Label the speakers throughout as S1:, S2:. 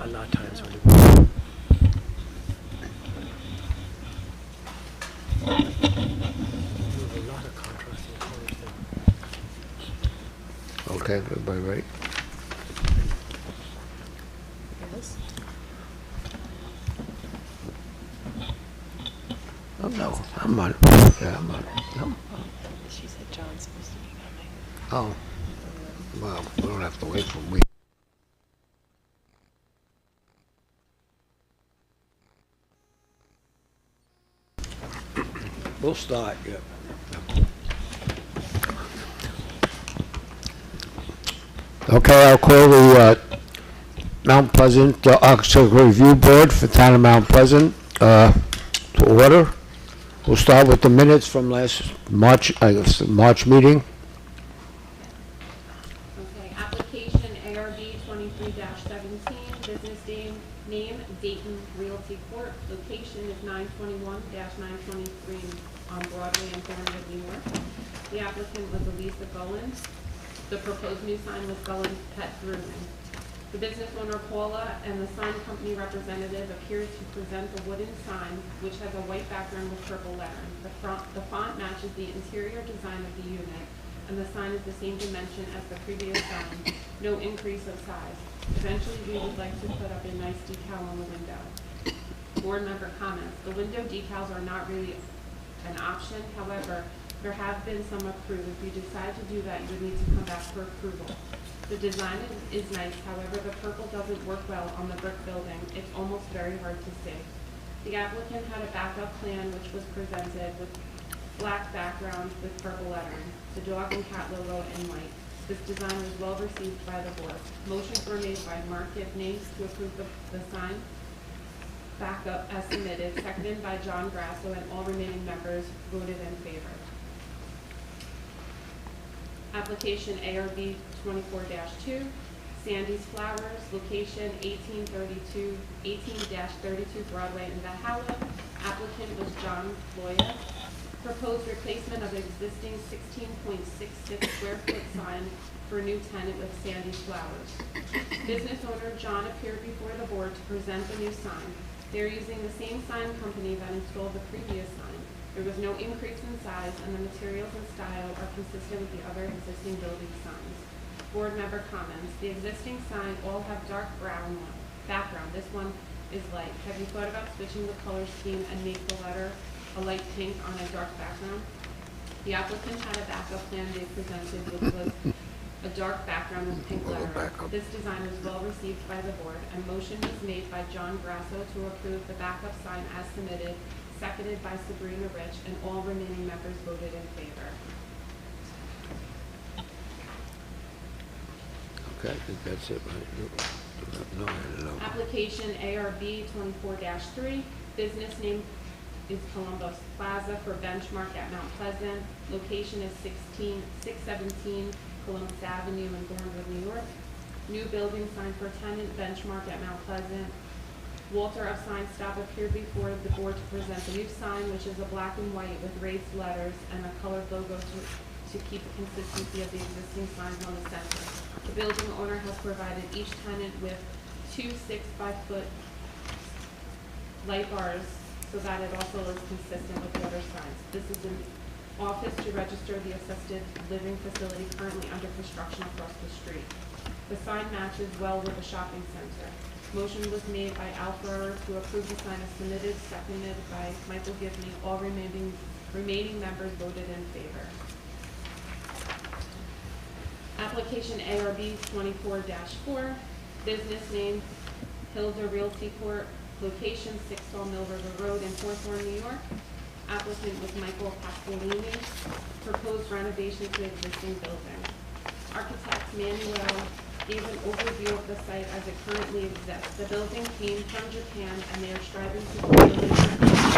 S1: a lot of times when it a lot of contrasting colors there.
S2: Okay, everybody ready?
S3: Yes.
S2: Oh, no, I'm on. Yeah, I'm on. No.
S3: She said John's supposed to be coming.
S2: Oh, well, we don't have to wait for a week. We'll start, yeah. Okay, I'll call the Mount Pleasant Architectural Review Board for Town of Mount Pleasant to order. We'll start with the minutes from last March meeting.
S4: Okay, application ARB 23-17, business name Dayton Realty Corp. Location is 921-923 on Broadway in Thornwood, New York. The applicant was Elisa Gullen. The proposed new sign was Gullen Pet Grooming. The business owner Paula and the sign company representative appeared to present a wooden sign which has a white background with purple lettering. The font matches the interior design of the unit, and the sign is the same dimension as the previous sign, no increase of size. Eventually, we would like to put up a nice decal on the window. Board member comments. The window decals are not really an option. However, there have been some approved. If you decide to do that, you would need to come back for approval. The design is nice. However, the purple doesn't work well on the brick building. It's almost very hard to see. The applicant had a backup plan which was presented with black background with purple lettering, the dog and cat logo in white. This design was well received by the board. Motions were made by Mark Gibney to approve the sign backup as submitted, seconded by John Grasso, and all remaining members voted in favor. Application ARB 24-2, Sandy's Flowers, location 18-32 Broadway in Valhalla. Applicant was John Loya. Proposed replacement of existing 16.66 square foot sign for a new tenant with Sandy's Flowers. Business owner John appeared before the board to present the new sign. They're using the same sign company that installed the previous sign. There was no increase in size, and the materials and style are consistent with the other existing building signs. Board member comments. The existing sign all have dark brown background. This one is light. Have you thought about switching the color scheme and make the letter a light pink on a dark background? The applicant had a backup plan they presented, which was a dark background with pink lettering. This design was well received by the board, and motion was made by John Grasso to approve the backup sign as submitted, seconded by Sabrina Rich, and all remaining members voted in favor.
S2: Okay, I think that's it, right? No, no.
S4: Application ARB 24-3, business name is Columbus Plaza for Benchmark at Mount Pleasant. Location is 617 Columbus Avenue in Thornwood, New York. New building sign for tenant Benchmark at Mount Pleasant. Walter of Sign Stop appeared before the board to present the new sign, which is a black and white with raised letters and a colored logo to keep the consistency of the existing signs on the center. The building owner has provided each tenant with 2 6-by-foot light bars so that it also is consistent with the other signs. This is an office to register the assisted living facility currently under construction across the street. The sign matches well with the shopping center. Motion was made by Al Ferrer to approve the sign as submitted, seconded by Michael Gibney. All remaining members voted in favor. Application ARB 24-4, business name Hilda Realty Corp. Location 6 Mill River Road in Hawthorne, New York. Applicant was Michael Castellini. Proposed renovation to existing building. Architect Manuel gave an overview of the site as it currently exists. The building came from Japan, and they are striving to create a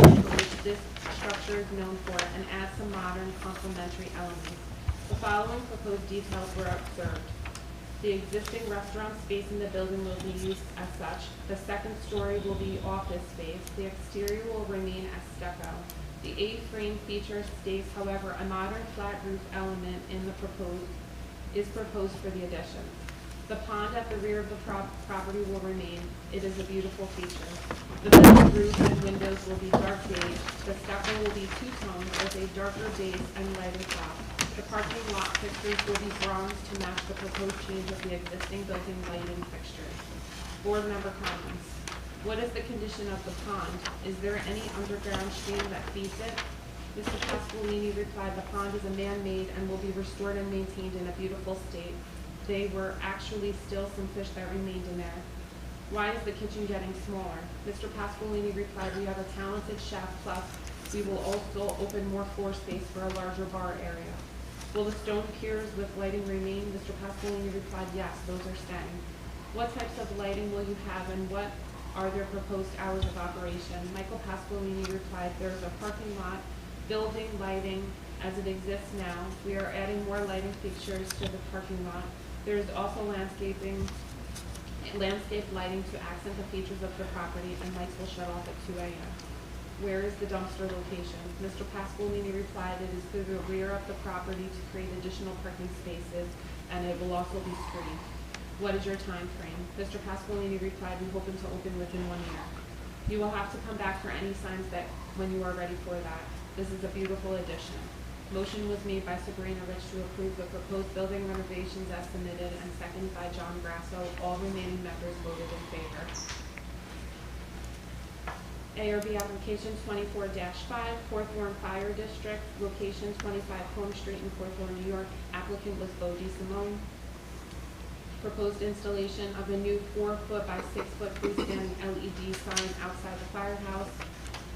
S4: for which this structure is known for and add some modern complementary elements. The following proposed details were observed. The existing restaurant space in the building will be used as such. The second story will be office space. The exterior will remain as stucco. The A-frame feature stays, however, a modern flat roof element is proposed for the addition. The pond at the rear of the property will remain. It is a beautiful feature. The metal roof and windows will be dark beige. The stucco will be two-toned with a darker base and lighter top. The parking lot fixtures will be bronze to match the proposed change of the existing building lighting fixtures. Board member comments. What is the condition of the pond? Is there any underground stream that feeds it? Mr. Pasqualini replied, the pond is a man-made and will be restored and maintained in a beautiful state. They were actually still some fish that remained in there. Why is the kitchen getting smaller? Mr. Pasqualini replied, we have a talented chef, plus we will also open more floor space for a larger bar area. Will the stone piers with lighting remain? Mr. Pasqualini replied, yes, those are staying. What types of lighting will you have and what are their proposed hours of operation? Michael Pasqualini replied, there's a parking lot, building lighting as it exists now. We are adding more lighting fixtures to the parking lot. There is also landscape lighting to accent the features of the property, and lights will shut off at 2 a.m. Where is the dumpster location? Mr. Pasqualini replied, it is to the rear of the property to create additional parking spaces, and it will also be screened. What is your time frame? Mr. Pasqualini replied, we hope to open within 1 year. You will have to come back for any signs that when you are ready for that. This is a beautiful addition. Motion was made by Sabrina Rich to approve the proposed building renovations as submitted and seconded by John Grasso. All remaining members voted in favor. ARB application 24-5, Fourth Warren Fire District, location 25 Home Street in Fourth Warren, New York. Applicant was Bo DeSimone. Proposed installation of a new 4-foot by 6-foot freestanding LED sign outside the firehouse.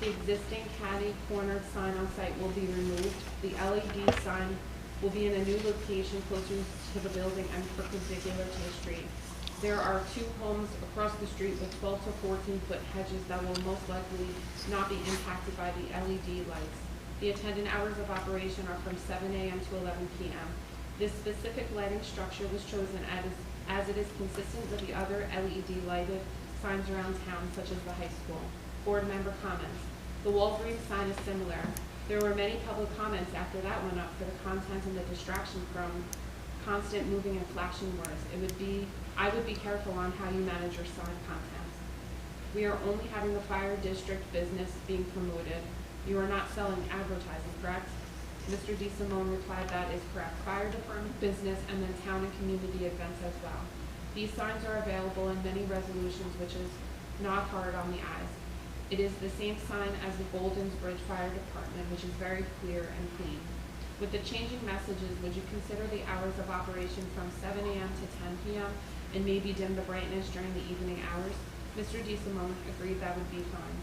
S4: The existing caddy cornered sign on site will be removed. The LED sign will be in a new location closer to the building and perpendicular to the street. There are 2 homes across the street with 12 to 14-foot hedges that will most likely not be impacted by the LED lights. The attendant hours of operation are from 7 a.m. to 11 p.m. This specific lighting structure was chosen as it is consistent with the other LED lighted signs around town, such as the high school. Board member comments. The Walgreens sign is similar. There were many public comments after that went up for the content and the distraction from constant moving and flashing words. I would be careful on how you manage your sign contents. We are only having the fire district business being promoted. You are not selling advertising, correct? Mr. DeSimone replied, that is correct. Fire department business and then town and community events as well. These signs are available in many resolutions, which is not hard on the eyes. It is the same sign as the Golden's Bridge Fire Department, which is very clear and clean. With the changing messages, would you consider the hours of operation from 7 a.m. to 10 p.m. and maybe dim the brightness during the evening hours? Mr. DeSimone agreed that would be fine.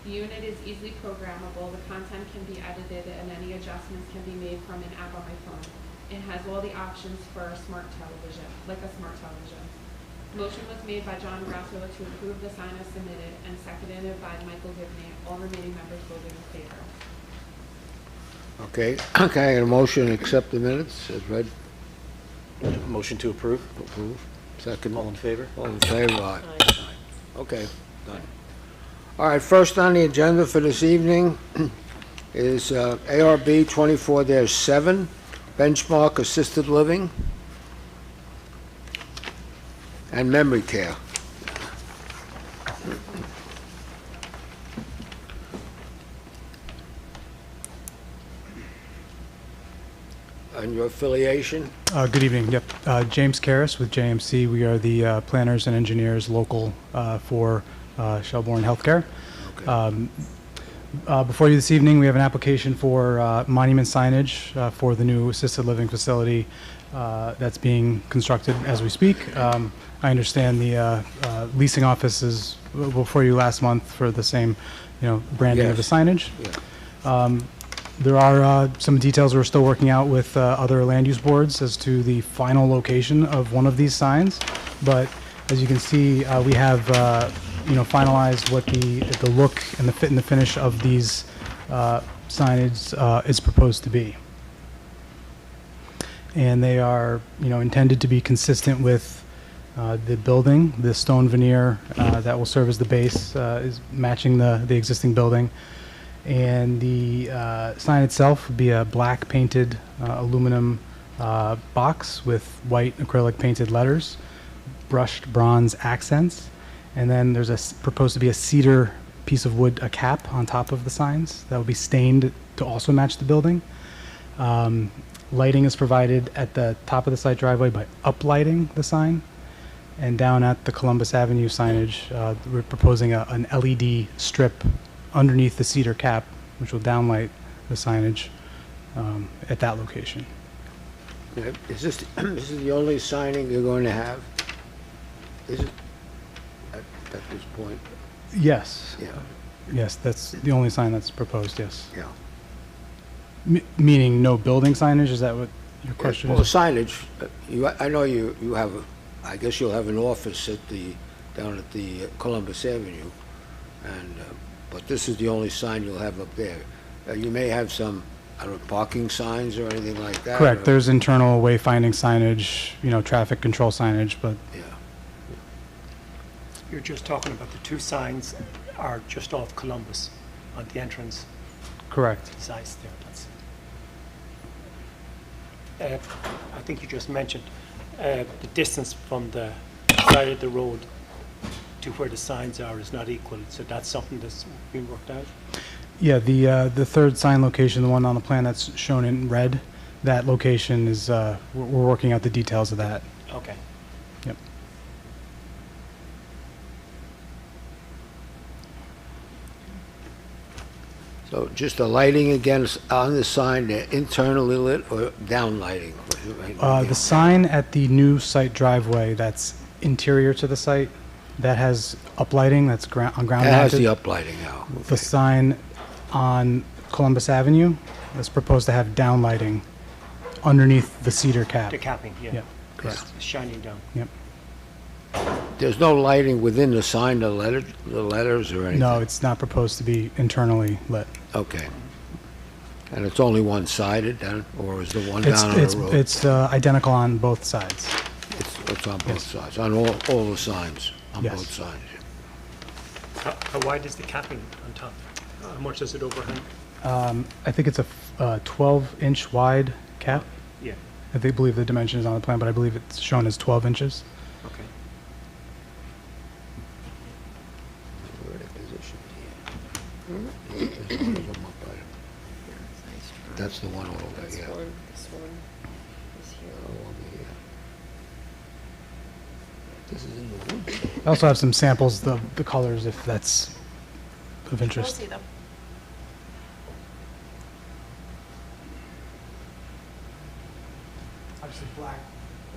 S4: The unit is easily programmable. The content can be edited and any adjustments can be made from an app on my phone. It has all the options for a smart television, like a smart television. Motion was made by John Grasso to approve the sign as submitted and seconded by Michael Gibney. All remaining members voted in favor.
S2: Okay, can I get a motion to accept the minutes as read?
S5: Motion to approve.
S2: Approve. Second.
S5: All in favor?
S2: All in favor? Aye.
S3: Aye.
S2: Okay, done. All right, first on the agenda for this evening is ARB 24-7, Benchmark Assisted Living and Memory Care. And your affiliation?
S6: Good evening. Yep. James Karras with JMC. We are the planners and engineers local for Shelbourne Healthcare.
S2: Okay.
S6: Before you this evening, we have an application for monument signage for the new assisted living facility that's being constructed as we speak. I understand the leasing office is before you last month for the same, branding of the
S2: Yes.
S6: signage.
S2: Yeah.
S6: There are some details we're still working out with other land use boards as to the final location of one of these signs. But as you can see, we have finalized what the look and the fit and the finish of these signage is proposed to be. And they are intended to be consistent with the building. The stone veneer that will serve as the base is matching the existing building. And the sign itself would be a black painted aluminum box with white acrylic painted letters, brushed bronze accents, and then there's proposed to be a cedar piece of wood, a cap on top of the signs that will be stained to also match the building. Lighting is provided at the top of the site driveway by uplighting the sign. And down at the Columbus Avenue signage, we're proposing an LED strip underneath the cedar cap, which will downlight the signage at that location.
S2: Is this, this is the only signing you're going to have? Is it, at this point?
S6: Yes,
S2: Yeah,
S6: yes, that's the only sign that's proposed, yes.
S2: yeah.
S6: Meaning no building signage, is that what your question
S2: Well,
S6: is?
S2: signage, I know you have, I guess you'll have an office down at the Columbus Avenue, and, but this is the only sign you'll have up there. You may have some, I don't know, parking signs or anything like that?
S6: Correct,
S2: or-
S6: there's internal wayfinding signage, traffic control signage, but
S2: Yeah,
S1: You're just talking about the two signs are just off Columbus on the entrance
S6: correct.
S1: size there. I think you just mentioned the distance from the side of the road to where the signs are is not equal. So that's something that's being worked out.
S6: Yeah, the third sign location, the one on the plan that's shown in red, that location is, we're working out the details of that.
S1: Okay.
S6: Yep.
S2: so just the lighting again is on the sign, they're internally lit or down lighting?
S6: The sign at the new site driveway that's interior to the site, that has uplighting, that's on ground
S2: That has the
S6: mounted.
S2: uplighting now.
S6: The sign on Columbus Avenue is proposed to have downlighting underneath the cedar cap.
S1: The capping, yeah.
S6: Yeah, correct.
S1: It's shining down.
S6: Yep.
S2: There's no lighting within the sign, the letters or anything?
S6: No, it's not proposed to be internally lit.
S2: Okay. And it's only one-sided then, or is the one
S6: It's,
S2: down on
S6: it's,
S2: the road?
S6: it's identical on both sides.
S2: It's on both
S6: yes.
S2: sides, on all the signs, on
S6: Yes.
S2: both sides.
S1: How wide is the capping on top? How much does it overhang?
S6: I think it's a 12-inch wide cap.
S1: Yeah,
S6: I think, believe the dimension is on the plan, but I believe it's shown as 12 inches.
S1: okay.
S2: Where are they positioned here? That's the one over there,
S3: This
S2: yeah.
S3: one, this one is here.
S2: Oh, over here. This is in the woods.
S6: I also have some samples, the colors, if that's of
S3: We'll
S6: interest.
S3: see them.
S6: Obviously black,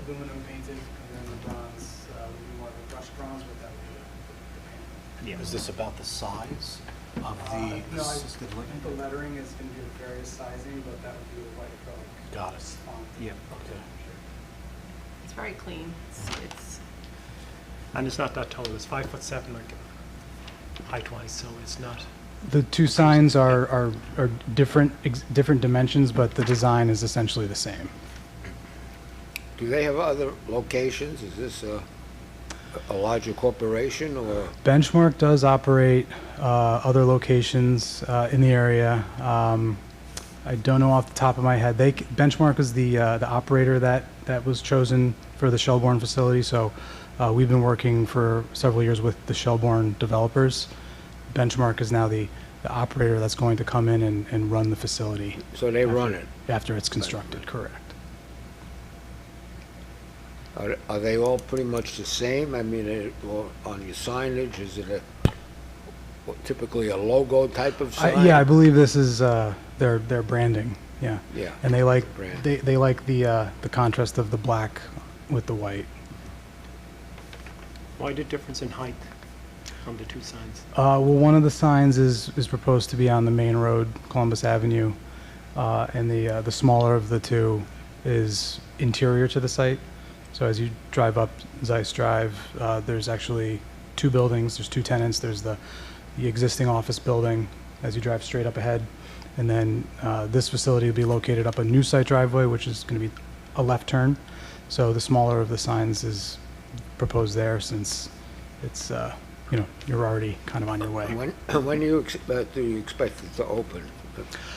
S6: aluminum painted, and then the bronze, would be more of a brushed bronze, but that would be the paint.
S1: Yeah.
S5: Is this about the size of the
S6: No,
S5: assisted living?
S6: the lettering is going to be the various sizing, but that would be the white acrylic.
S5: Got it.
S6: font.
S1: Yeah.
S5: Okay.
S3: It's very clean. It's
S1: And it's not that tall. It's 5'7", like height-wise, so it's not.
S6: The two signs are different, different dimensions, but the design is essentially the same.
S2: Do they have other locations? Is this a larger corporation or?
S6: Benchmark does operate other locations in the area. I don't know off the top of my head. Benchmark is the operator that was chosen for the Shelbourne facility. So we've been working for several years with the Shelbourne developers. Benchmark is now the operator that's going to come in and run the facility
S2: So they run it?
S6: after it's constructed. Correct.
S2: Are they all pretty much the same? I mean, on your signage, is it typically a logo type of sign?
S6: Yeah, I believe this is their branding. Yeah.
S2: Yeah.
S6: And they like
S2: Brand.
S6: they like the contrast of the black with the white.
S1: Why the difference in height from the two signs?
S6: Well, one of the signs is proposed to be on the main road, Columbus Avenue, and the smaller of the two is interior to the site. So as you drive up Zeiss Drive, there's actually two buildings. There's two tenants. There's the existing office building as you drive straight up ahead, and then this facility will be located up a new site driveway, which is going to be a left turn. So the smaller of the signs is proposed there, since it's you're already kind of on your way.
S2: When do you expect it to open?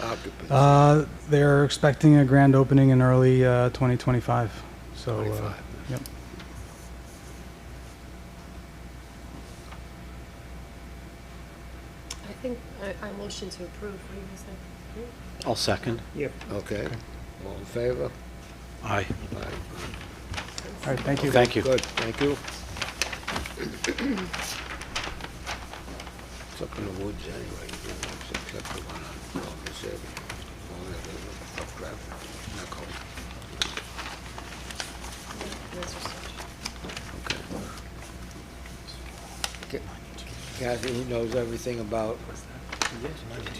S2: occupancy?
S6: They're expecting a grand opening in early 2025. So,
S2: 25.
S6: yep.
S3: I think, I motion to approve. What do you guys think?
S5: I'll second.
S1: Yep.
S2: Okay. All in favor?
S5: Aye.
S2: Aye.
S6: All right, thank you.
S5: Thank you.
S2: Good, thank you. It's up in the woods anyway, you know, except the one on Columbus Avenue. All that little up traffic, not cold. Okay. Kathy, he knows everything about,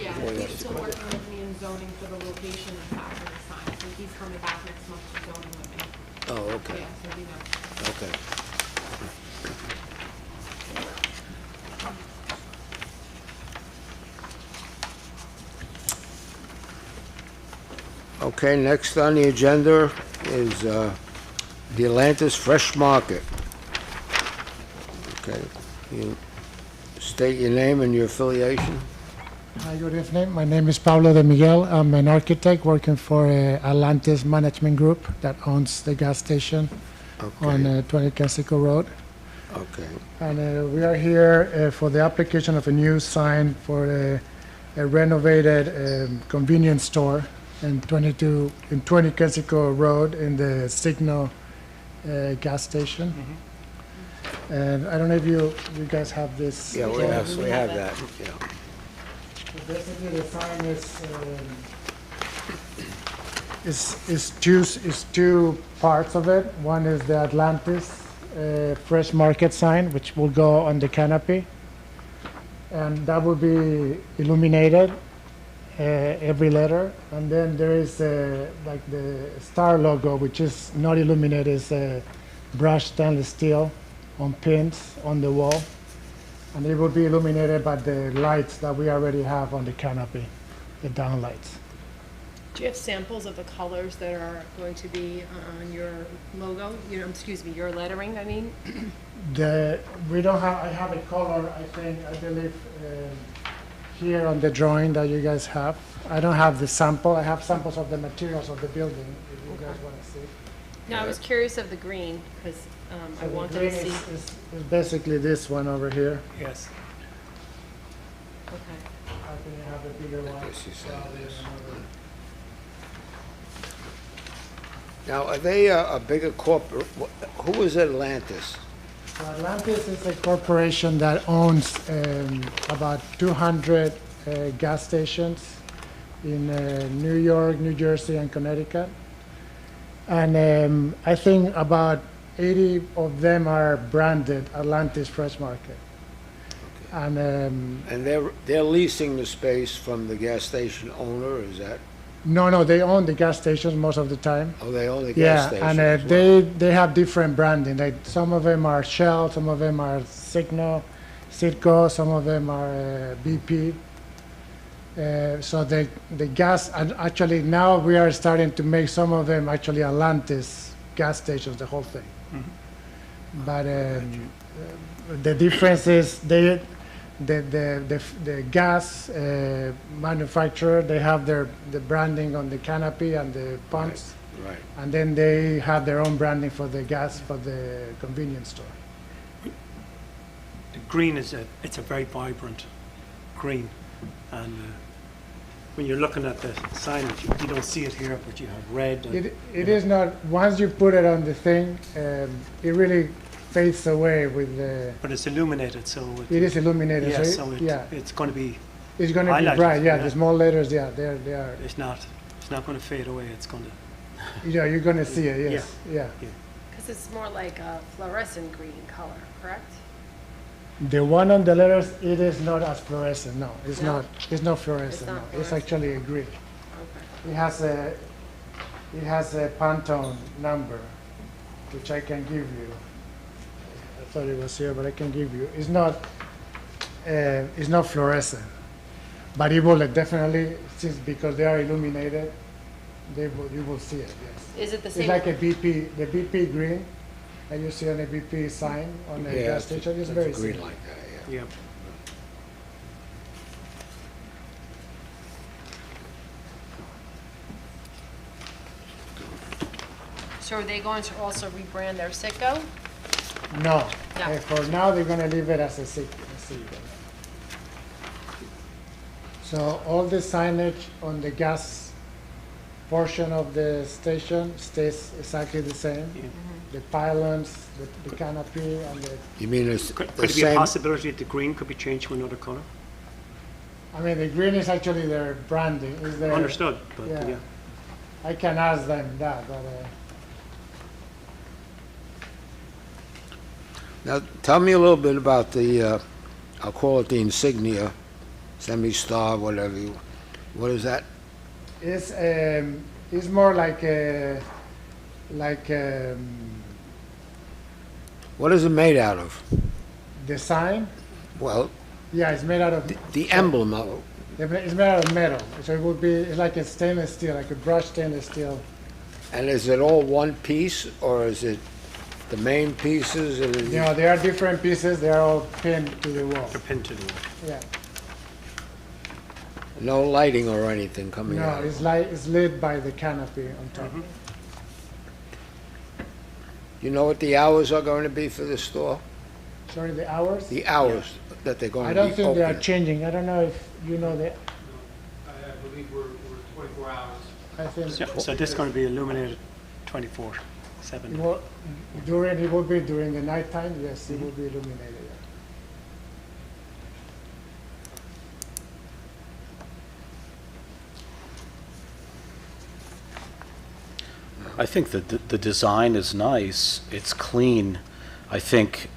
S4: Yeah,
S2: Well,
S4: he's
S2: that's
S4: still
S2: good.
S4: working with me in zoning for the location of after the sign, so he's coming back next month to zoning with me.
S2: oh, okay,
S4: Yeah, so he knows.
S2: okay. Okay, next on the agenda is the Atlantis Fresh Market. Okay, you state your name and your affiliation.
S7: Hi, good evening. My name is Pablo de Miguel. I'm an architect working for Atlantis Management Group that owns the gas station on
S2: Okay,
S7: 20 Kensico Road.
S2: okay,
S7: And we are here for the application of a new sign for a renovated convenience store in 20 Kensico Road in the Signo gas station. And I don't know if you guys have this.
S2: yeah, we have that, yeah.
S7: Basically, the sign is two parts of it. One is the Atlantis Fresh Market sign, which will go on the canopy, and that will be illuminated every letter. And then there is like the star logo, which is not illuminated, is brushed stainless steel on pins on the wall. And it will be illuminated by the lights that we already have on the canopy, the downlights.
S3: Do you have samples of the colors that are going to be on your logo? Excuse me, your lettering, I mean?
S7: We don't have, I have a color, I believe, here on the drawing that you guys have. I don't have the sample, I have samples of the materials of the building, if you guys want to see.
S3: No, I was curious of the green, because I
S7: So the
S3: wanted
S7: green
S3: to see.
S7: is basically this one over here.
S1: Yes.
S3: Okay.
S7: I think you have a bigger one.
S2: guess you said this. Now, are they a bigger corporate, who is Atlantis?
S7: So Atlantis is a corporation that owns about 200 gas stations in New York, New Jersey, and Connecticut. And I think about 80 of them are branded Atlantis Fresh Market. And
S2: And they're leasing the space from the gas station owner, is that,
S7: no, they own the gas stations most of the time.
S2: oh, they own the gas
S7: Yeah,
S2: station
S7: and
S2: as well?
S7: they have different branding. Like some of them are Shell, some of them are Signo, Citgo, some of them are BP. So the gas, and actually now we are starting to make some of them actually Atlantis gas stations, the whole thing. But the difference is the gas manufacturer, they have the branding on the canopy and the pumps,
S2: Right,
S7: and then they have their own branding for the gas for the convenience store.
S1: The green it's a very vibrant green, and when you're looking at the signage, you don't see it here, but you have red. And,
S7: It is not, once you put it on the thing, it really fades away with the,
S1: but it's illuminated, so
S7: it is illuminated,
S1: yeah,
S7: so
S1: so
S7: yeah,
S1: it's going to be.
S7: it's gonna be
S1: highlighted,
S7: bright, yeah,
S1: yeah.
S7: the small letters, yeah, they are,
S1: It's not going to fade away. It's going to.
S7: yeah, you're gonna see it, yes, yeah.
S3: Because it's more like a fluorescent green color, correct?
S7: The one on the letters, it is not as fluorescent, no, it's
S3: No?
S7: not fluorescent,
S3: not
S7: no, it's
S3: fluorescent.
S7: actually a green.
S3: Okay.
S7: It has a Pantone number, which I can give you. I thought it was here, but I can give you. It's not fluorescent, but it will definitely, since because they are illuminated, you will see it. Yes.
S3: Is it the
S7: It's
S3: same?
S7: like a BP, the BP green, and you see on a BP sign on a
S2: yeah,
S7: gas station. It's very
S2: green
S7: similar.
S2: like that, yeah.
S1: Yeah.
S3: So are they going to also rebrand their Citgo?
S7: No.
S3: No.
S7: For now, they're gonna leave it as a Citgo. So all the signage on the gas portion of the station stays exactly the same. The pylons, the canopy, and the,
S2: You mean it's
S1: Could
S2: the
S1: it be a
S2: same?
S1: possibility that the green could be changed to another color?
S7: I mean, the green is actually their branding, is their.
S1: Understood, but
S7: Yeah.
S1: yeah.
S7: I can ask them that, but,
S2: Now, tell me a little bit about the, I'll call it the insignia, semi-star, whatever you, what is that?
S7: it's more like a,
S2: What is it made out of?
S7: the sign.
S2: Well,
S7: Yeah, it's made out of,
S2: the emblem of,
S7: it's made out of metal. So it would be, it's like a stainless steel, like a brushed stainless steel.
S2: and is it all one piece, or is it the main pieces? And
S7: You know, there are different pieces, they are all pinned to the wall.
S1: They're pinned to the wall.
S7: Yeah.
S2: no lighting or anything coming
S7: No,
S2: out?
S7: it's lit by the canopy on top.
S2: You know what the hours are going to be for the store?
S7: Sorry, the hours?
S2: The hours that they're going
S7: I
S2: to be
S7: don't think they are
S2: open?
S7: changing. I don't know if you know that.
S8: I believe we're 24 hours.
S7: I think
S1: So this is going to be illuminated
S7: it
S1: 24/7.
S7: will, it will be during the nighttime, yes, it will be illuminated. Yeah.
S5: I think that the design is nice, it's clean. I think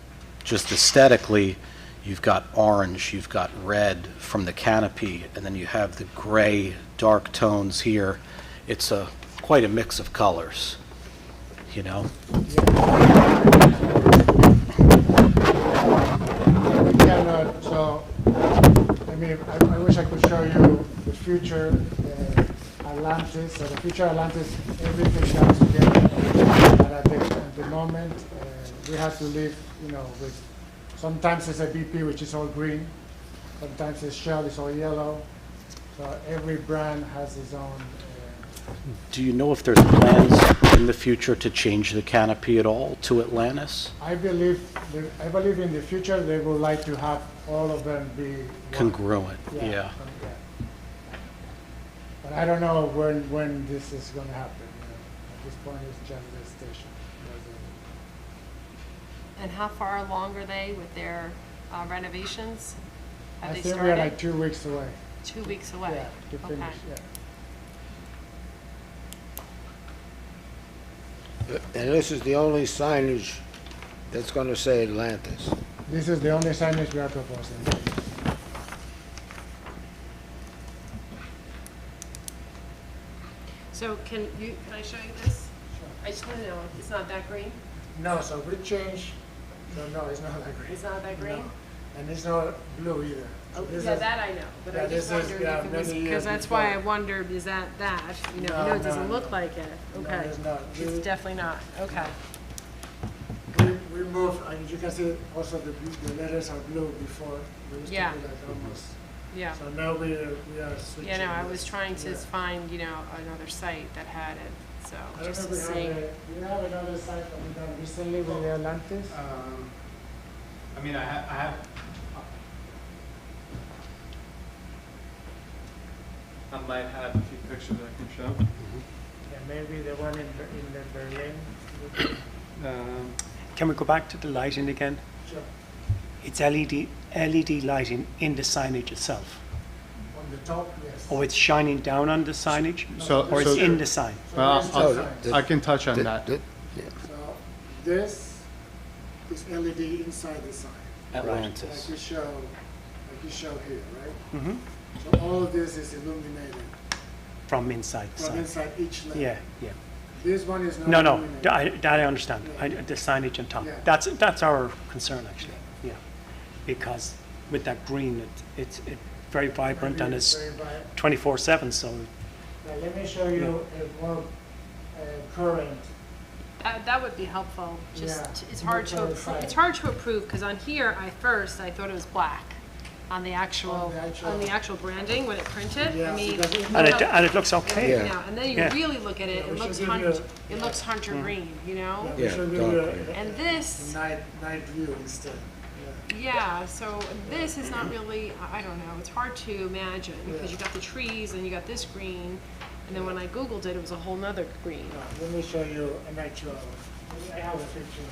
S5: just aesthetically, you've got orange, you've got red from the canopy, and then you have the gray, dark tones here. It's quite a mix of colors, you know?
S7: We cannot, so, I mean, I wish I could show you the future Atlantis. So the future Atlantis, everything comes together. But at the moment, we have to live, you know, with, sometimes it's a BP, which is all green. Sometimes it's Shell, it's all yellow. So every brand has its own.
S5: Do you know if there's plans in the future to change the canopy at all to Atlantis?
S7: I believe in the future they would like to have all of them be one.
S5: Congruent, yeah.
S7: Yeah. But I don't know when this is going to happen. You know. At this point, it's just the station.
S3: And how far along are they with their renovations? Have
S7: I
S3: they
S7: think we are
S3: started?
S7: like 2 weeks away.
S3: 2 weeks away?
S7: Yeah, to
S3: Okay.
S7: finish. Yeah.
S2: And this is the only signage that's going to say Atlantis.
S7: This is the only signage we are proposing.
S3: So can I show you this? I just want to know, it's not that green?
S7: No, so we changed. No, it's not that green.
S3: It's not that green?
S7: No. And it's not blue either. So this
S3: Yeah,
S7: is-
S3: that I know, but
S7: yeah,
S3: I just
S7: this is,
S3: wondered
S7: yeah,
S3: if it was,
S7: many years
S3: because that's why I
S7: before.
S3: wondered, is that? You know, I
S7: No,
S3: know it doesn't
S7: no,
S3: look
S7: no.
S3: like it.
S7: No,
S3: Okay.
S7: it's not.
S3: It's definitely not, okay.
S7: We moved, and you can see also the letters are blue before. We used
S3: Yeah.
S7: to do that almost.
S3: Yeah.
S7: So now we are switching.
S3: Yeah, no, I
S7: this.
S3: was trying to
S7: Yeah.
S3: find, you know, another site that had it, so
S7: I don't
S3: just
S7: know
S3: to
S7: if
S3: see.
S7: we have another site that we done recently with the Atlantis.
S8: I mean, I have. I might have a few pictures I can show.
S7: Yeah, maybe the one in the Berlin.
S1: Can we go back to the lighting again?
S7: Sure.
S1: It's LED lighting in the signage itself.
S7: On the top, yes.
S1: Oh, it's shining down on the signage?
S8: So-
S1: Or it's
S8: so-
S1: in the sign?
S8: Well,
S7: this is
S2: I'll-
S7: the sign.
S8: I can touch on
S2: The-
S8: that.
S2: the-
S7: So this is LED inside the sign.
S5: Atlantis.
S7: Like you show here, right?
S1: Mhm.
S7: So all of this is illuminated
S1: From inside the
S7: from
S1: sign?
S7: inside each layer.
S1: Yeah, yeah.
S7: This one is not
S1: No,
S7: illuminated.
S1: that I understand. The signage on top.
S7: Yeah.
S1: That's our concern, actually, yeah. Because with that green, it's very vibrant and it's
S7: Very bright.
S1: 24/7, so
S7: Now, let me show you a more current.
S3: That would be helpful, just,
S7: Yeah,
S3: it's
S7: more
S3: hard to
S7: current
S3: approve,
S7: site.
S3: it's hard to approve, because on here, I thought it was black. on the actual,
S7: On the actual-
S3: on the actual branding when it printed. I
S7: Yeah,
S3: mean,
S7: because
S3: you
S1: And
S3: know,
S1: it looks okay.
S2: Yeah.
S3: yeah, and then you
S1: Yeah.
S3: really look at it,
S7: Yeah,
S3: it
S7: we
S3: looks
S7: should give you
S3: it looks hunter green, you know?
S7: We
S2: Yeah,
S7: should give
S2: dark
S7: you
S2: green.
S3: And this,
S7: night view instead.
S3: yeah, so this is not really, I don't know, it's hard to imagine, because you got the trees and you got this green, and then when I Googled it, it was a whole nother green.
S7: Let me show you an actual, I have a picture of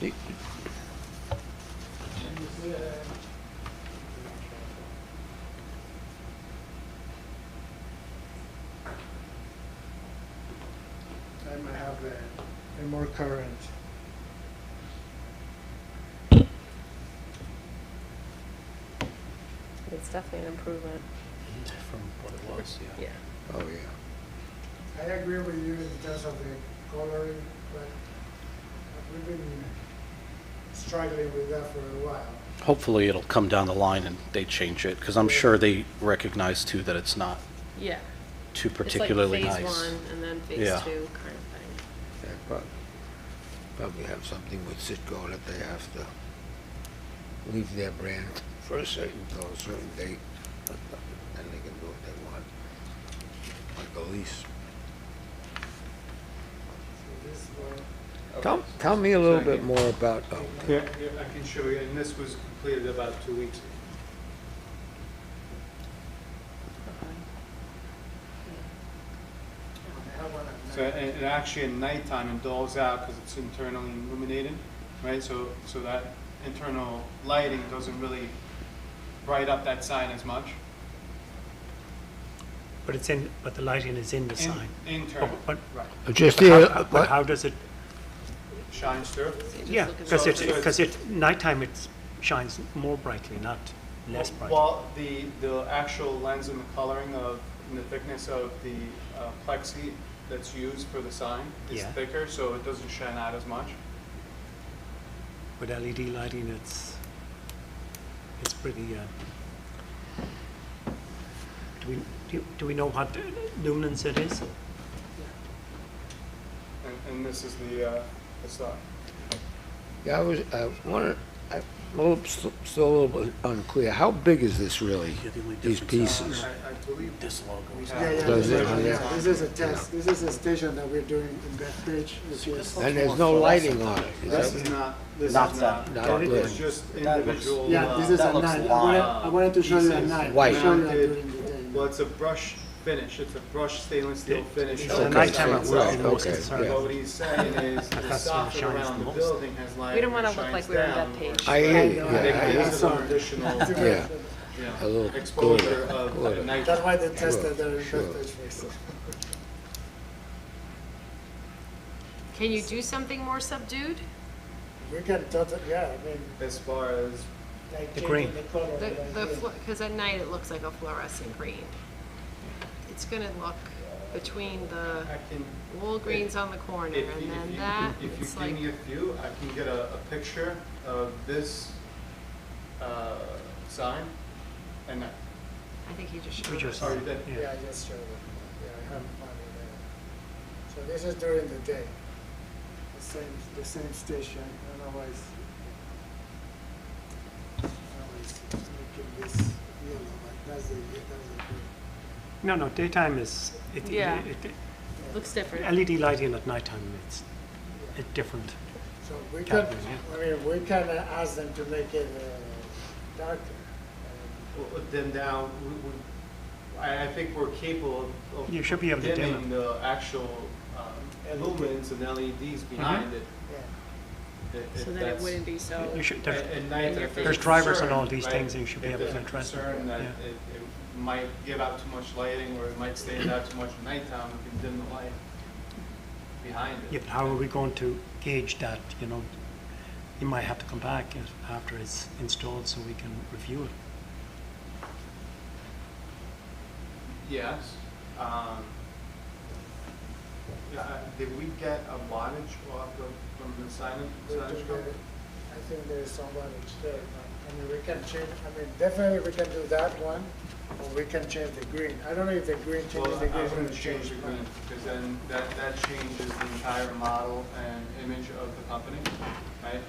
S7: it. Can you see it? I might have a more current.
S3: It's definitely an improvement.
S5: From what it was, yeah.
S3: Yeah.
S2: Oh, yeah.
S7: I agree with you in terms of the coloring, but we've been struggling with that for a while.
S5: Hopefully, it'll come down the line and they change it, because I'm sure they recognize too that it's not
S3: Yeah.
S5: too particularly
S3: It's
S5: nice.
S3: like phase one and then phase
S5: Yeah.
S3: two kind of thing.
S2: Yeah, probably have something with Citgo that they have to leave their brand for a certain date. Then they can do what they want, like a lease.
S7: So this one,
S2: Tell me a little bit more about, oh,
S8: Here, I can show you, and this was completed about 2 weeks ago.
S7: I have one at
S8: So,
S7: night.
S8: and actually at nighttime it dulls out because it's internally illuminated, right? So that internal lighting doesn't really bright up that sign as much.
S1: But the lighting is in the sign.
S8: Internal,
S1: But-
S8: right,
S2: just
S1: But
S2: here,
S1: but how does it,
S8: shines through.
S1: yeah,
S3: look at
S1: because
S8: So-
S1: it,
S8: so it's-
S1: because it, nighttime it shines more brightly, not less brightly.
S8: Well, the actual lens and the coloring of, and the thickness of the plexi that's used for the sign is
S1: Yeah.
S8: thicker, so it doesn't shine out as much.
S1: With LED lighting, it's pretty, do we know what luminance it is?
S8: And this is the star.
S2: yeah, I'm still a little bit unclear. How big is this really,
S5: Yeah, the only
S2: these
S5: difference
S2: pieces?
S8: I believe
S5: This logo is
S7: Yeah, yeah,
S2: Does it?
S7: this is a test, this is a station that we're doing in Bethpage, which is.
S2: And there's no lighting on it, is
S8: This
S2: that-
S8: is not, this is
S5: Not
S8: not,
S2: that.
S8: it's just individual.
S7: Yeah, this is
S5: that
S7: at
S5: looks
S7: night.
S5: live.
S7: I wanted to show you at
S8: pieces
S7: night.
S2: White.
S7: I'll show you
S8: mounted.
S7: during the day.
S8: Well, it's a brush finish, it's a brushed stainless steel finish.
S1: It's
S2: Okay,
S1: the nighttime at
S2: so-
S1: work in most
S2: okay,
S1: concerns.
S2: yeah.
S8: But what he's saying is the
S1: That's what
S8: soffit
S1: shines
S8: around
S1: the
S8: the
S1: most.
S8: building has light.
S3: We don't want to
S8: that
S3: look like
S8: shines
S3: we're in
S8: down,
S3: Bethpage.
S2: I hear you,
S8: It
S2: yeah, I hear
S8: gives
S2: you.
S8: an additional,
S2: Yeah, a little
S8: exposure
S2: glitter,
S8: of
S2: glitter.
S8: night.
S7: That's why they tested
S2: Sure,
S7: their
S2: sure.
S7: Bethpage first.
S3: Can you do something more subdued?
S7: We can totally, yeah, I mean,
S8: As far as,
S7: like
S1: The
S7: changing
S1: green.
S7: the color.
S3: Because at night it looks like a fluorescent green. It's gonna look between the
S8: I can,
S3: wool greens on the corner
S8: if
S3: and
S8: you,
S3: then
S8: if
S3: that,
S8: you, if
S3: it's
S8: you
S3: like,
S8: give me a few, I can get a picture of this, sign, and that.
S3: I think he just
S1: We
S3: showed
S1: just-
S3: us.
S8: Oh, you did?
S1: Yeah.
S7: Yeah, I just showed it. Yeah, I have money there. So this is during the day. The same station, otherwise making this yellow, like that's the green.
S1: No, daytime is,
S3: Yeah. Looks different.
S1: LED lighting at nighttime, it's different.
S7: So we can,
S1: Category,
S7: I mean, we can ask them to make it darker.
S8: Well, then now, I think we're capable of.
S1: You should be able to dim
S8: dimming the actual lumens and LEDs behind it.
S7: Yeah.
S8: If
S3: So that it
S8: that's-
S3: wouldn't be so,
S1: You should,
S8: At night,
S3: your
S8: if
S3: face.
S1: there's drivers and
S8: concern,
S1: all these
S8: right,
S1: things, and you should be
S8: if
S1: able to
S8: there's a
S1: address it.
S8: concern that
S1: Yeah.
S8: it might give out too much lighting, or it might stand out too much at nighttime, we can dim the light behind it.
S1: Yeah, but how are we going to gauge that, You might have to come back after it's installed so we can review it.
S8: Yes. Did we get a wattage off from the signage company?
S7: I think there is some wattage there. I mean, we can change, I mean, definitely we can do that one, or we can change the green. I don't know if the green
S8: Well,
S7: changes the green.
S8: I'm
S7: is
S8: gonna
S7: gonna
S8: change the green, because then that changes the entire model and image of the company, right?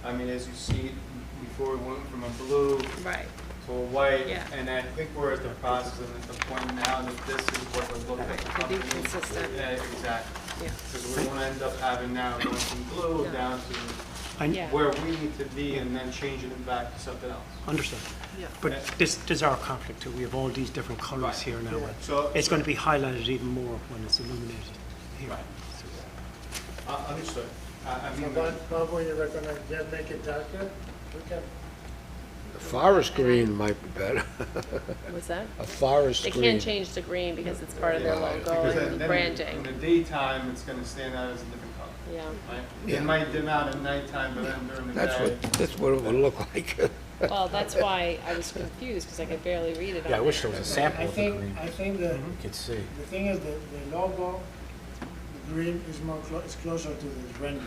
S8: I mean, as you see, we before, we went from a blue
S3: Right.
S8: to a white.
S3: Yeah.
S8: And I think we're at the process and at the point now that this is what we're looking at.
S3: To be consistent.
S8: Yeah, exactly.
S3: Yeah.
S8: Because we want to end up having now going from blue
S3: Yeah.
S8: down to
S1: And
S3: Yeah.
S8: where we need to be and then changing it back to something else.
S1: understand.
S3: Yeah.
S1: But this is our conflict too. We have all these different colors
S8: Right.
S1: here now. and
S8: So,
S1: It's going to be highlighted even more when it's illuminated here.
S8: Right. Understood. I
S7: So
S8: mean,
S7: Bob, when you recommend, just make it darker, we can,
S2: The forest green might be better.
S3: What's that?
S2: A forest
S3: They
S2: green.
S3: can't change the green because it's part of their logo
S8: because
S3: and
S8: then in
S3: branding.
S8: the daytime, it's going to stand out as a different color,
S3: Yeah.
S8: right?
S2: Yeah.
S8: It might dim out at nighttime, but then during the day.
S2: That's what it would look like.
S3: Well, that's why I was confused because I could barely read it on
S5: Yeah, I wish
S3: there.
S5: there was a sample
S7: I
S5: of the
S7: think,
S5: green
S7: I think that
S5: you could see.
S7: the thing is that the logo, the green is more, is closer to the rendering.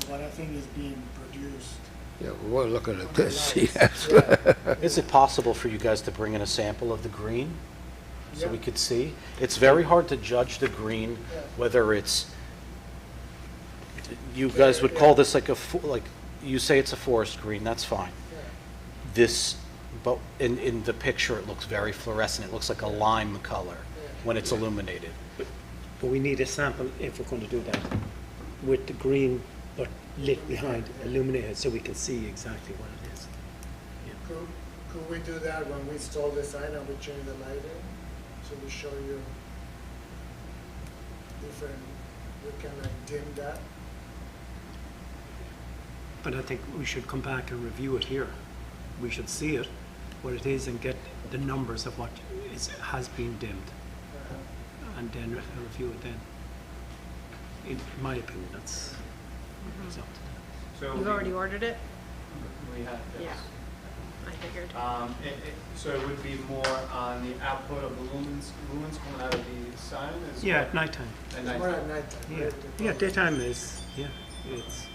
S7: What I think is being produced.
S2: Yeah, we're looking at this, yes.
S7: Yeah.
S5: Is it possible for you guys to bring in a sample of the green so
S7: Yeah.
S5: we could see? It's very hard to judge the green,
S7: Yeah.
S5: whether it's, you guys would call this like like, you say it's a forest green, that's fine.
S7: Yeah.
S5: This, but in the picture, it looks very fluorescent. It looks like a lime color when it's illuminated.
S1: But we need a sample if we're going to do that with the green but lit behind, illuminated, so we can see exactly what it is.
S7: Could we do that when we install the sign and we change the lighting? So we show you different, we can like dim that.
S1: But I think we should come back and review it here. We should see it, what it is, and get the numbers of what has been dimmed, and then review it then. In my opinion, that's up to them.
S8: So
S3: You've already ordered it?
S8: we have, yes.
S3: I figured.
S8: So it would be more on the output of the lumens coming out of the sign as
S1: Yeah,
S8: well?
S1: at nighttime.
S8: At
S7: More
S8: night.
S7: at nighttime.
S1: Yeah,
S7: right?
S1: yeah, daytime is, yeah, it's,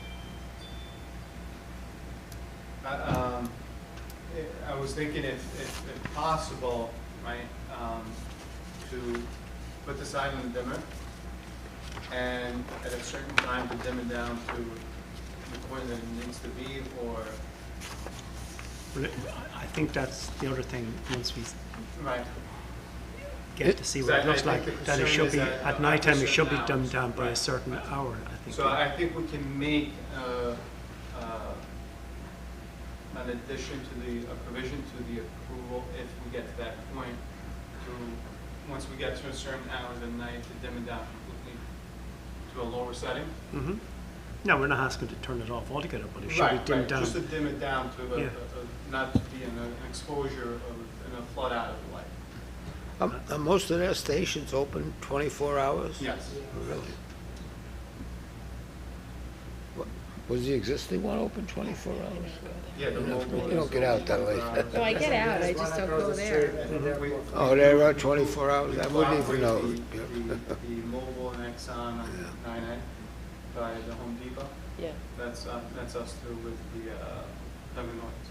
S8: I was thinking if possible, right, to put the sign in the dimmer and at a certain time to dim it down to the point that it needs to be, or,
S1: well, I think that's the other thing, once we
S8: right.
S1: get to see what it
S8: So I
S1: looks
S8: think
S1: like,
S8: the
S1: that it
S8: concern
S1: should
S8: is
S1: be,
S8: that
S1: at
S8: after
S1: nighttime, it should be
S8: certain
S1: dumbed
S8: hours,
S1: down by a
S8: right.
S1: certain hour, I think.
S8: So I think we can make an addition to the, a provision to the approval if we get to that point, to, once we get to a certain hours at night, to dim it down completely to a lower setting.
S1: Mhm. No, we're not asking to turn it off altogether, but it should be
S8: Right,
S1: dimmed
S8: right,
S1: down.
S8: just to dim it down to
S1: Yeah.
S8: not to be in an exposure of, in a flood out of the light.
S2: Are most of their stations open 24 hours?
S8: Yes.
S2: Really? Was the existing one open 24 hours?
S8: Yeah, the mobile.
S2: You don't get out that late.
S3: No, I get out, I
S7: There's
S3: just
S7: one
S3: don't
S7: across
S3: go
S7: the
S3: there.
S7: street and then
S8: We-
S7: we-
S2: Oh, they're out 24 hours?
S8: We
S2: I wouldn't even know.
S8: cooperate the mobile and Exxon on 9A by the Home Depot.
S3: Yeah,
S8: That's us through with the Dunkin' Donuts.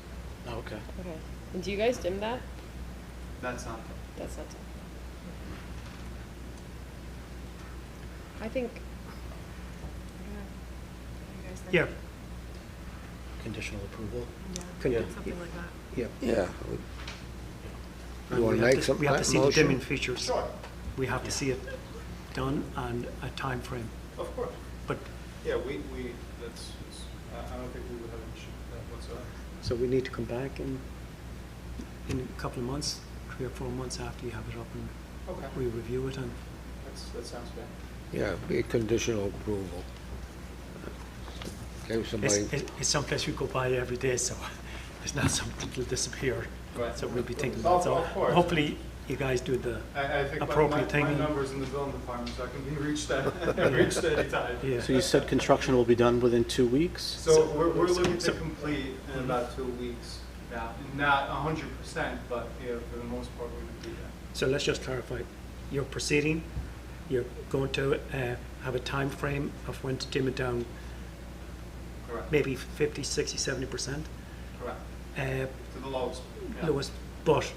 S5: Oh, okay.
S3: okay. And do you guys dim that?
S8: That's not,
S3: That's not. I think. I don't know. What do you guys think?
S1: Yeah,
S5: Conditional approval?
S1: Con-
S5: Yeah.
S3: Something like that.
S1: yeah.
S2: Yeah.
S1: And
S2: You wanna
S1: we have
S2: make some
S1: We have to see the
S2: motion?
S1: dimming features.
S8: sure,
S1: We have to see it done and a time frame.
S8: of course.
S1: But,
S8: Yeah, I don't think we would have an issue with that whatsoever.
S1: so we need to come back in a couple of months, 3 or 4 months after you have it up, and
S8: Okay,
S1: we review it, and
S8: that sounds good.
S2: Yeah, be conditional approval. Give somebody,
S1: it's someplace we go by every day, so it's not something that'll disappear.
S8: Right.
S1: So we'll be thinking about, so
S8: Of course.
S1: hopefully you guys do the,
S8: I think
S1: Appropriate
S8: my
S1: thing.
S8: number's in the building department, so I can be reached reached anytime.
S1: yeah.
S5: So you said construction will be done within 2 weeks?
S8: So we're looking
S1: so-
S8: to complete in about 2 weeks now, not 100%, but yeah, for the most part, we would do that.
S1: So let's just clarify, you're proceeding, you're going to have a time frame of when to dim it down,
S8: Correct,
S1: maybe 50, 60, 70%.
S8: correct,
S1: Uh,
S8: to the lowest. Yeah.
S1: lowest, but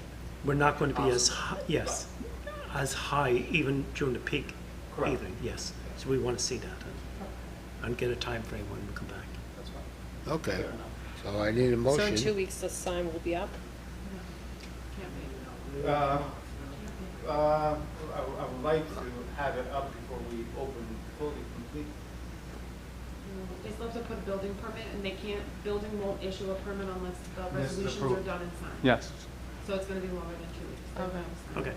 S1: we're not going to be as high, yes, as high even during the peak
S8: Correct.
S1: evening, yes. So we want to see that and get a time frame when we come back.
S8: That's fine.
S2: okay.
S8: Fair enough.
S2: So I need a
S3: So in
S2: motion.
S3: 2 weeks, the sign will be up?
S4: Can't wait.
S8: I would like to have it up before we open fully complete.
S4: They still have to put a building permit, and they can't, building won't issue a permit unless the
S8: This is
S4: resolutions are
S8: approved.
S4: done and signed.
S6: Yes.
S4: So it's gonna be longer than 2 weeks. They're
S3: Okay.
S4: gonna sign.
S1: Okay.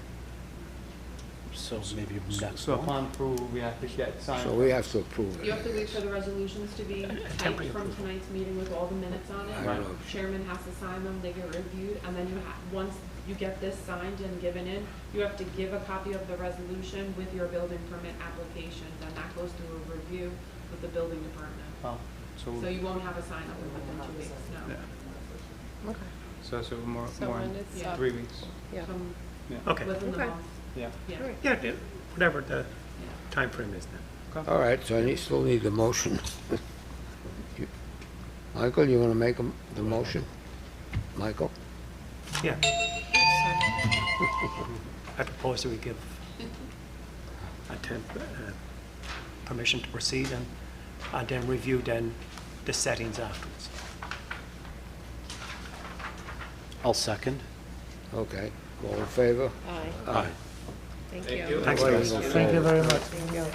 S5: So maybe next
S8: So
S5: month?
S8: upon approval, we have to get signed.
S2: So we have to approve
S4: You
S2: it.
S4: have to wait for the resolutions to be typed
S1: temporary
S4: from
S1: approval.
S4: tonight's meeting with all the minutes on
S2: I
S4: it.
S2: don't know.
S4: Chairman has to sign them, they get reviewed, and then once you get this signed and given in, you have to give a copy of the resolution with your building permit application, then that goes through a review with the building department.
S8: Oh,
S4: So you won't have a sign up within 2 weeks, no.
S8: Yeah.
S3: Okay.
S8: So more,
S3: So
S8: more
S3: when
S8: than
S3: it's
S4: Yeah.
S3: up?
S8: 3 weeks.
S3: Yeah.
S4: From
S1: Okay.
S4: within the
S3: Okay.
S4: month,
S8: Yeah.
S4: yeah.
S3: All right.
S1: Yeah, whatever the
S4: Yeah.
S1: time frame is then.
S2: All right, so still need the motion. Michael, you want to make the motion? Michael?
S1: Yeah. I propose that we give permission to proceed and then review then the settings afterwards.
S5: I'll second.
S2: Okay, all in favor?
S3: Aye.
S2: Aye.
S3: Thank
S8: Thank
S3: you.
S8: you.
S1: Thanks,
S2: Nobody
S1: guys.
S2: will
S7: Thank you
S2: fall.
S7: very much.
S3: Thank you.